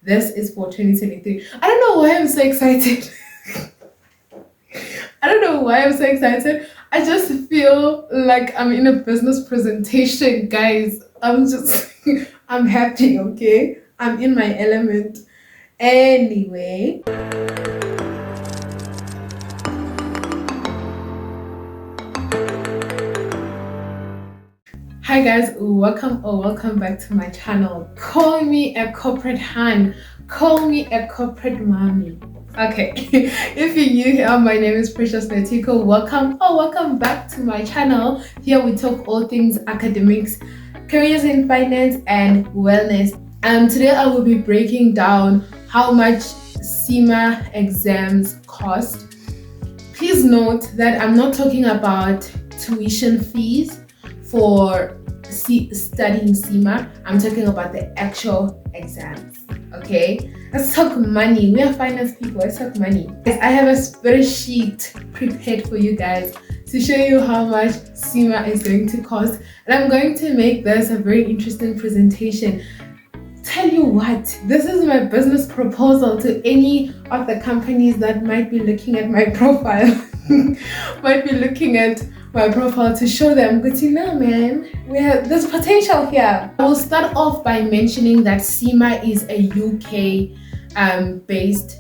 This is for 2023. I don't know why I'm so excited. I don't know why I'm so excited. I just feel like I'm in a business presentation, guys. I'm happy, okay? I'm in my element. Anyway. Hi guys, welcome back to my channel. Call me a corporate hand, call me a corporate mommy. Okay, if you're new here, my name is Precious Netiko. Welcome back to my channel. Here we talk all things academics, careers in finance and wellness. Today I will be breaking down how much CIMA exams cost. Please note that I'm not talking about tuition fees for studying CIMA. I'm talking about the actual exams. Okay, let's talk money. We are finance people. Let's talk money. I have a spreadsheet prepared for you guys to show you how much CIMA is going to cost, and I'm going to make this a very interesting presentation. Tell you what, this is my business proposal to any of the companies that might be looking at my profile. To show them, but you know, man, there's potential here. I will start off by mentioning that CIMA is a UK based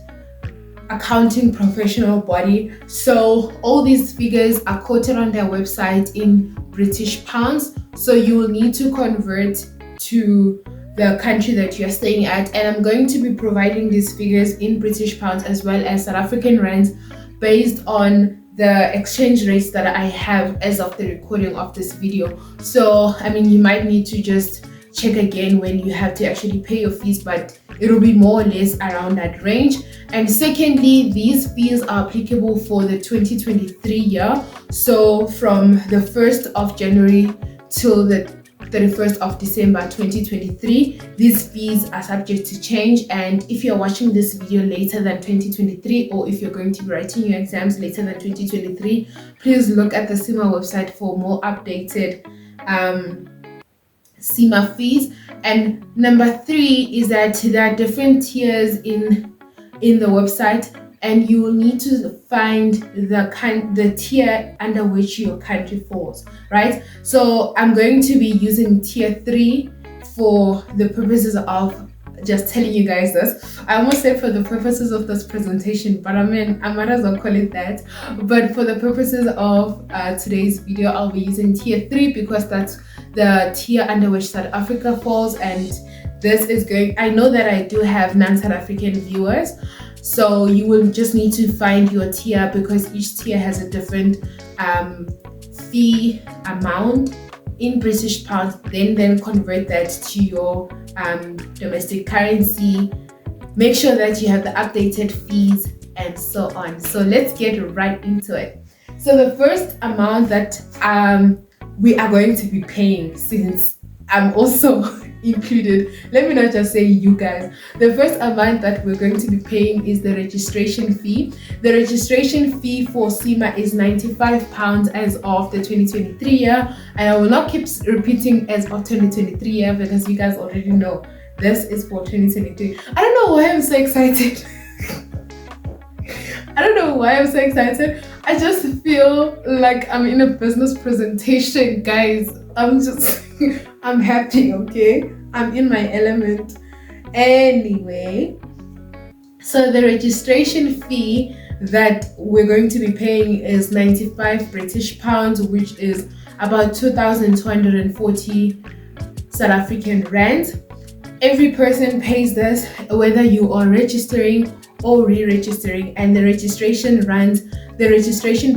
accounting professional body. So all these figures are quoted on their website in British pounds. So you will need to convert to the country that you're staying at. And I'm going to be providing these figures in British pounds as well as South African rands based on the exchange rates that I have as of the recording of this video. So, I mean, you might need to just check again when you have to actually pay your fees, but it'll be more or less around that range. And secondly, these fees are applicable for the 2023 year. So from the 1st of January till the 31st of December 2023, these fees are subject to change. And if you're watching this video later than 2023, or if you're going to be writing your exams later than 2023, please look at the CIMA website for more updated CIMA fees. And number 3 is that there are different tiers in the website, and you will need to find the tier under which your country falls, right? So I'm going to be using tier 3 for the purposes of just telling you guys this. I almost said for the purposes of this presentation, but I mean, I might as well call it that. But for the purposes of today's video, I'll be using tier 3 because that's the tier under which South Africa falls. And this is I know that I do have non-South African viewers, so you will just need to find your tier because each tier has a different fee amount in British pounds. Then convert that to your domestic currency. Make sure that you have the updated fees and so on. So let's get right into it. So the first amount that we are going to be paying, since I'm also included, let me not just say you guys, the first amount that we're going to be paying is the registration fee. The registration fee for CIMA is £95 as of the 2023 year, and I will not keep repeating as of 2023 year because you guys already know this is for 2023. I don't know why I'm so excited. I just feel like I'm in a business presentation, guys. I'm happy, okay? I'm in my element. Anyway, so the registration fee that we're going to be paying is 95 British pounds, which is about 2,240 South African rand. Every person pays this, whether you are registering or re-registering, and the registration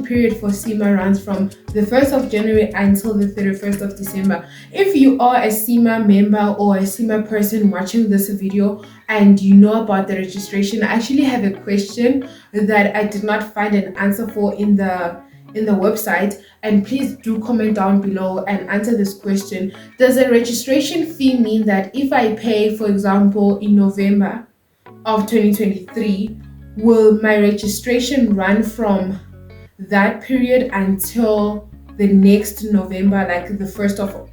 period for CIMA runs from the 1st of January until the 31st of December. If you are a CIMA member or a CIMA person watching this video and you know about the registration, I actually have a question that I did not find an answer for in the website, and please do comment down below and answer this question. Does a registration fee mean that if I pay, for example, in November of 2023, will my registration run from that period until the next November, like the 1st of,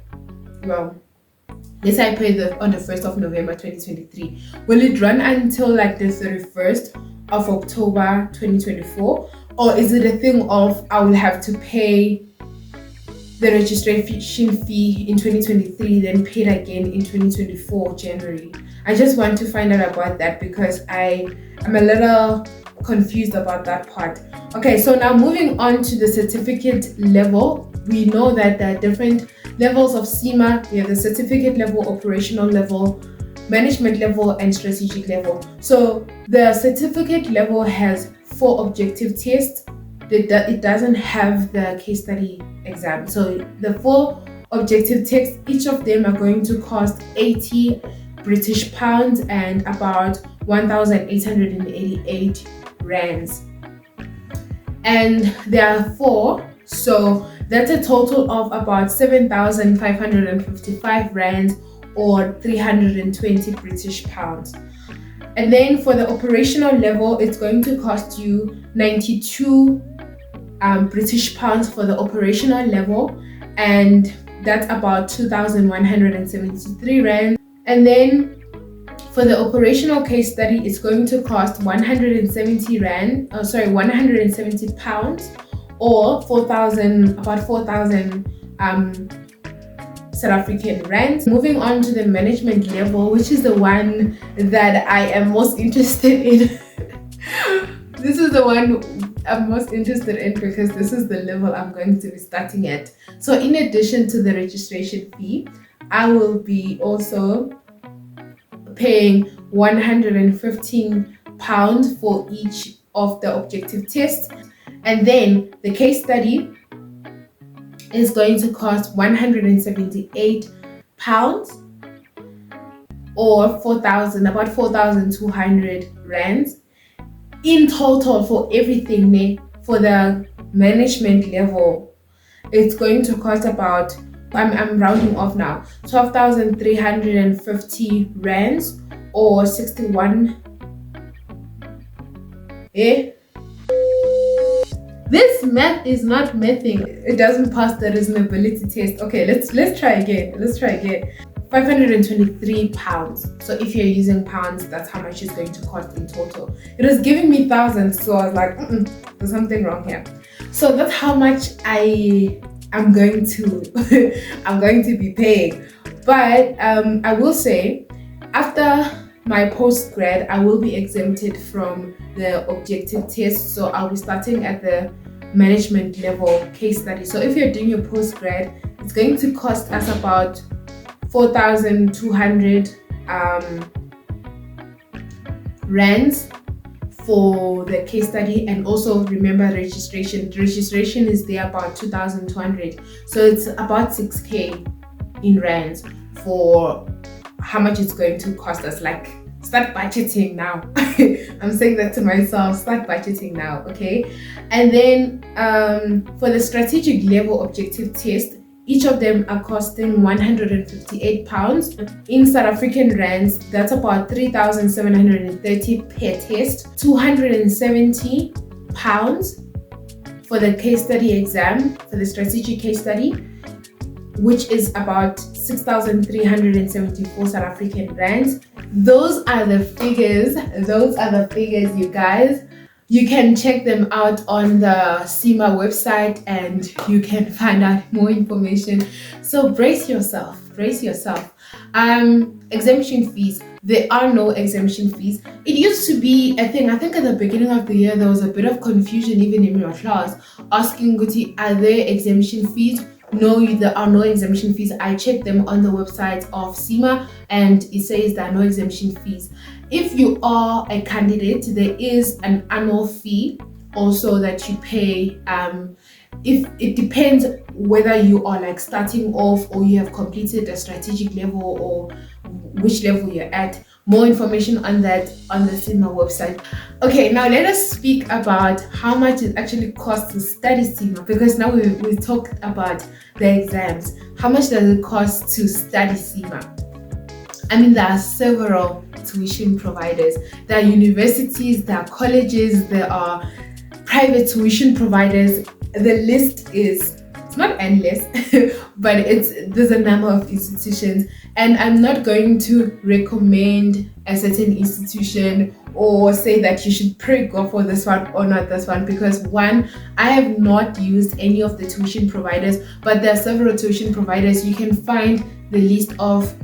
well, let's say I pay on the 1st of November 2023, will it run until like the 31st of October 2024? Or is it a thing of I will have to pay the registration fee in 2023, then paid again in 2024 January? I just want to find out about that because I am a little confused about that part. Okay, so now moving on to the certificate level, we know that there are different levels of CIMA. We have the certificate level, operational level, management level, and strategic level. So the certificate level has 4 objective tests. It doesn't have the case study exam. So the 4 objective tests, each of them are going to cost 80 British pounds and about 1,888 rands. And there are 4, so that's a total of about 7,555 rands or 320 British pounds. And then for the operational level, it's going to cost you 92 British pounds for the operational level, and that's about 2,173 rand. And then for the operational case study, it's going to cost 170 pounds or about 4,000 South African rand. Moving on to the management level, which is the one that I am most interested in. This is the one I'm most interested in because this is the level I'm going to be starting at. So in addition to the registration fee, I will be also paying 115 pounds for each of the objective tests. And then the case study is going to cost 178 pounds or about 4,200 rands. In total for everything, for the management level, it's going to cost about, I'm rounding off now, 12,350 rands or 61. This math is not mathing. It doesn't pass the reasonability test. Okay, let's try again. 523 pounds. So if you're using pounds, that's how much it's going to cost in total. It was giving me thousands, so I was like, there's something wrong here. So that's how much I'm going to be paying. But I will say, after my post-grad, I will be exempted from the objective test. So I'll be starting at the management level case study. So if you're doing your post-grad, it's going to cost us about 4,200 rands for the case study. And also remember registration is there about 2,200, so it's about 6k in rands for how much it's going to cost us. Like, start budgeting now. I'm saying that to myself, start budgeting now, okay? And then for the strategic level objective test, each of them are costing 158 pounds. In South African rands, that's about 3,730 per test. 270 pounds for the case study exam, for the strategic case study, which is about 6,374 South African rands. Those are the figures, you guys. You can check them out on the CIMA website and you can find out more information. So brace yourself. Exemption fees. There are no exemption fees. It used to be a thing. I think at the beginning of the year, there was a bit of confusion even in your class, asking, Guti, are there exemption fees? No, there are no exemption fees. I checked them on the website of CIMA and it says there are no exemption fees. If you are a candidate, there is an annual fee also that you pay. If it depends whether you are like starting off or you have completed a strategic level or which level you're at. More information on that on the CIMA website. Okay, now let us speak about how much it actually costs to study CIMA, because now we talked about the exams. How much does it cost to study CIMA? I mean, there are several tuition providers. There are universities, there are colleges, there are private tuition providers. The list is not endless, but there's a number of institutions, and I'm not going to recommend a certain institution or say that you should go for this one or not this one, because one, I have not used any of the tuition providers, but there are several tuition providers. You can find the list of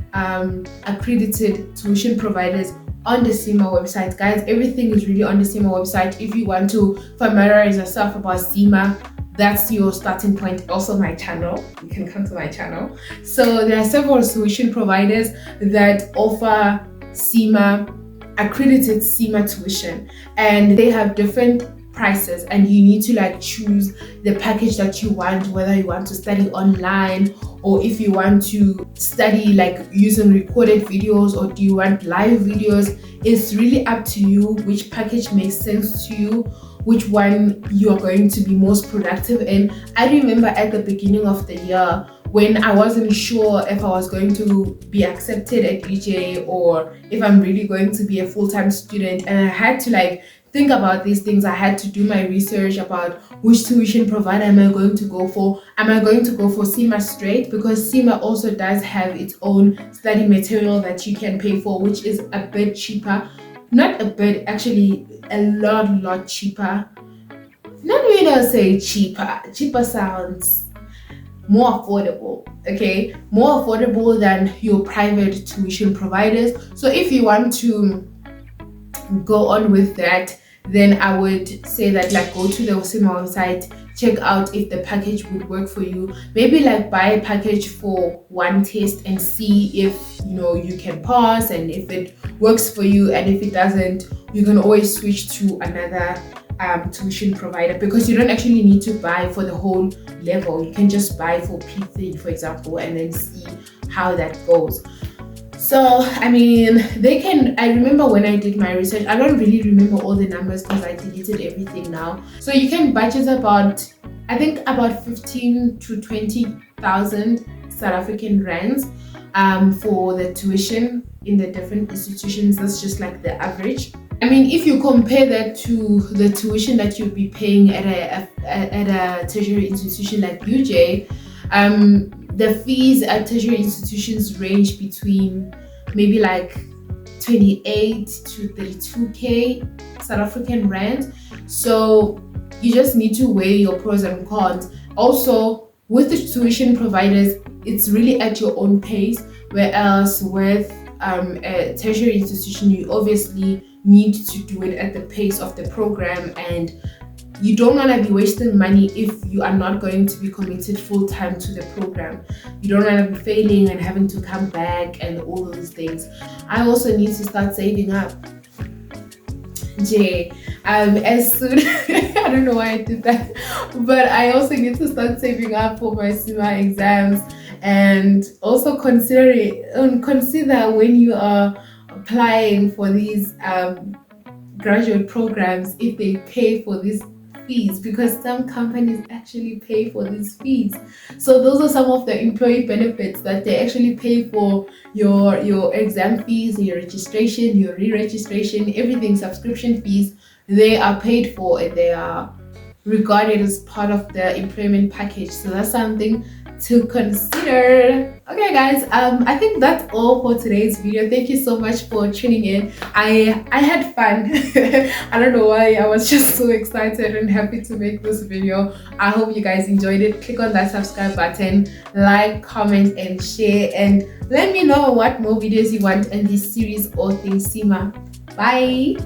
accredited tuition providers on the CIMA website. Guys, everything is really on the CIMA website. If you want to familiarize yourself about CIMA, that's your starting point. Also my channel, you can come to my channel. So there are several tuition providers that offer CIMA, accredited CIMA tuition, and they have different prices, and you need to like choose the package that you want, whether you want to study online or if you want to study like using recorded videos, or do you want live videos. It's really up to you which package makes sense to you, which one you're going to be most productive in. I remember at the beginning of the year when I wasn't sure if I was going to be accepted at EJ or if I'm really going to be a full-time student, and I had to like think about these things. I had to do my research about which tuition provider am I going to go for. Am I going to go for CIMA straight? Because CIMA also does have its own study material that you can pay for, which is a bit cheaper. Not a bit, actually a lot cheaper. Not really, I'll say cheaper. Cheaper sounds more affordable, okay? More affordable than your private tuition providers. So if you want to go on with that, then I would say that like go to the CIMA website, check out if the package would work for you. Maybe like buy a package for one test and see if you can pass, and if it works for you, and if it doesn't, you can always switch to another tuition provider, because you don't actually need to buy for the whole level. You can just buy for P3, for example, and then see how that goes. So, I mean, I remember when I did my research, I don't really remember all the numbers because I deleted everything now. So you can budget about, I think about 15 to 20,000 South African rands for the tuition in the different institutions. That's just like the average. I mean, if you compare that to the tuition that you'd be paying at a tertiary institution like UJ, the fees at tertiary institutions range between maybe like 28 to 32k South African rand. So you just need to weigh your pros and cons. Also, with the tuition providers, it's really at your own pace, whereas with a tertiary institution, you obviously need to do it at the pace of the program, and you don't want to be wasting money if you are not going to be committed full-time to the program. You don't want to be failing and having to come back and all those things. I also need to start saving up. As soon I don't know why I did that, but I also need to start saving up for my CIMA exams. And also consider when you are applying for these graduate programs, if they pay for these fees, because some companies actually pay for these fees. So those are some of the employee benefits, that they actually pay for your exam fees, your registration, your re-registration, everything, subscription fees. They are paid for, and they are regarded as part of the employment package. So that's something to consider. Okay guys, I think that's all for today's video. Thank you so much for tuning in. I had fun. I don't know why, I was just so excited and happy to make this video. I hope you guys enjoyed it. Click on that subscribe button, like, comment and share, and let me know what more videos you want in this series, all things CIMA. Bye.